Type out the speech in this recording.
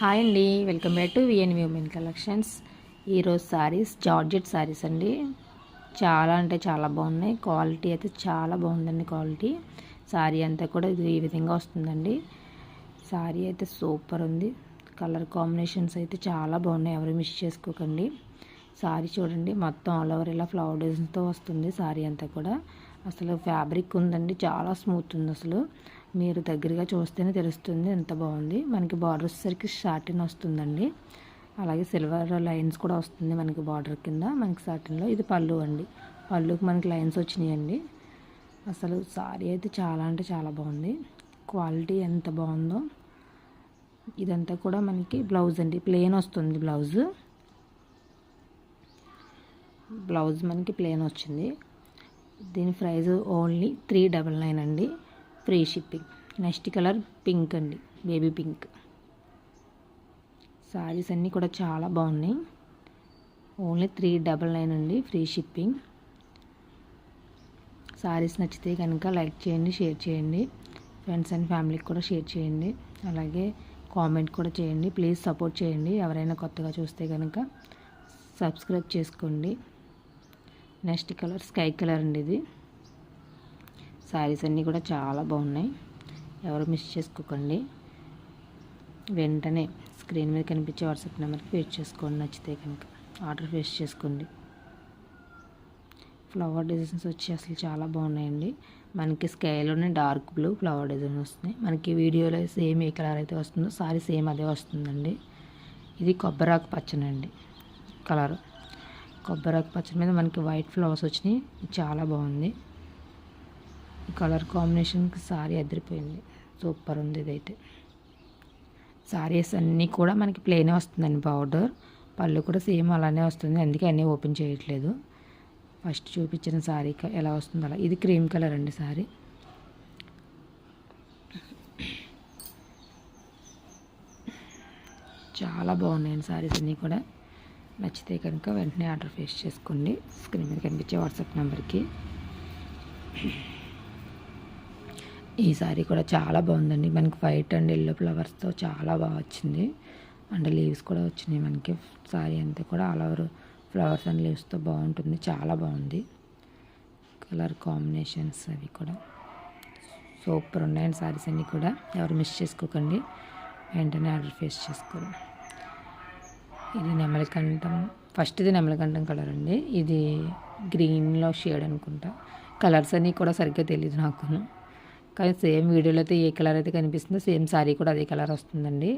Hi అండి, welcome back to VN women collections. ఈరోజు saris georgette saris అండి. చాలా అంటే చాలా బాగున్నాయి. క్వాలిటీ అయితే చాలా బాగుందండి. క్వాలిటీ శారీ అంతా కూడా ఇది ఈ విధంగా వస్తుందండి. శారీ అయితే సూపర్ ఉంది. కలర్ కాంబినేషన్స్ అయితే చాలా బాగున్నాయి. ఎవరు మిస్ చేసుకోకండి. శారీ చూడండి, మొత్తం ఆల్ ఓవర్ ఇలా ఫ్లవర్ డిజైన్తో వస్తుంది. శారీ అంతా కూడా అసలు ఫ్యాబ్రిక్ ఉందండి, చాలా స్మూత్ ఉంది. అసలు మీరు దగ్గరగా చూస్తేనే తెలుస్తుంది ఎంత బాగుంది. మనకి బార్డర్ వచ్చేసరికి సాటిన్ వస్తుందండి. అలాగే సిల్వర్ లైన్స్ కూడా వస్తుంది మనకి బార్డర్ కింద. మనకి సాటిన్లో ఇది పళ్ళు అండి. పళ్ళుకి మనకి లైన్స్ వచ్చినాయండి. అసలు సారీ అయితే చాలా అంటే చాలా బాగుంది. క్వాలిటీ ఎంత బాగుందో. ఇదంతా కూడా మనకి బ్లౌజ్ అండి, ప్లెయిన్ వస్తుంది బ్లౌజ్ మనకి ప్లెయిన్ వచ్చింది. దీని ప్రైస్ ఓన్లీ 399 అండి. Free shipping. Next colour pink అండి, బేబీ పింక్. శారీస్ అన్నీ కూడా చాలా బాగున్నాయి. ఓన్లీ 399 అండి, ఫ్రీ షిప్పింగ్. శారీస్ నచ్చితే కనుక లైక్ చేయండి, షేర్ చేయండి. ఫ్రెండ్స్ అండ్ ఫ్యామిలీకి కూడా షేర్ చేయండి. అలాగే కామెంట్ కూడా చేయండి. ప్లీజ్ సపోర్ట్ చేయండి. ఎవరైనా కొత్తగా చూస్తే కనుక సబ్స్క్రైబ్ చేసుకోండి. నెక్స్ట్ కలర్ స్కై కలర్ అండి. ఇది శారీస్ అన్నీ కూడా చాలా బాగున్నాయి. ఎవరు మిస్ చేసుకోకండి. వెంటనే స్క్రీన్ మీద కనిపించే వాట్సాప్ నెంబర్కి ఫేస్ చేసుకోండి. నచ్చితే కనుక ఆర్డర్ ఫేస్ చేసుకోండి. ఫ్లవర్ డిజైన్స్ వచ్చి అసలు చాలా బాగున్నాయండి. మనకి స్కైలోనే డార్క్ బ్లూ ఫ్లవర్ డిజైన్ వస్తున్నాయి. మనకి వీడియోలో సేమ్ ఏ కలర్ అయితే వస్తుందో సారీ సేమ్ అదే వస్తుందండి. ఇది కొబ్బరాకు పచ్చనండి కలర్. కొబ్బరాకు పచ్చని మీద మనకి వైట్ ఫ్లవర్స్ వచ్చినాయి. చాలా బాగుంది. కలర్ కాంబినేషన్కి సారీ అదిరిపోయింది. సూపర్ ఉంది. ఇదైతే సారీస్ అన్నీ కూడా మనకి ప్లెయిన్ వస్తుందండి. బార్డర్ పళ్ళు కూడా సేమ్ అలానే వస్తుంది. అందుకే అన్నీ ఓపెన్ చేయట్లేదు. ఫస్ట్ చూపించిన సారీ ఎలా వస్తుందో అలా. ఇది క్రీమ్ కలర్ అండి సారీ. చాలా బాగున్నాయండి సారీస్ అన్నీ కూడా. నచ్చితే కనుక వెంటనే ఆర్డర్ ఫేస్ చేసుకోండి. స్క్రీన్ మీద కనిపించే వాట్సాప్ నెంబర్కి. ఈ సారీ కూడా చాలా బాగుందండి. మనకి వైట్ అండ్ ఎల్లో ఫ్లవర్స్తో చాలా బాగా వచ్చింది. అండ్ లీవ్స్ కూడా వచ్చినాయి మనకి. సారీ అంతా కూడా ఆల్ ఓవర్ ఫ్లవర్స్ అండ్ లీవ్స్తో బాగుంటుంది. చాలా బాగుంది. కలర్ కాంబినేషన్స్ అవి కూడా సూపర్ ఉన్నాయండి. సారీస్ అన్నీ కూడా ఎవరు మిస్ చేసుకోకండి. వెంటనే ఆర్డర్ ఫేస్ చేసుకోండి. ఇది నెమలికంఠం. ఫస్ట్ ఇది నెమలికంఠం కలర్ అండి. ఇది గ్రీన్లో షేడ్ అనుకుంటా. కలర్స్ అన్నీ కూడా సరిగ్గా తెలియదు నాకు. కానీ సేమ్ వీడియోలో అయితే ఏ కలర్ అయితే కనిపిస్తుందో సేమ్ సారీ కూడా అదే కలర్ వస్తుందండి.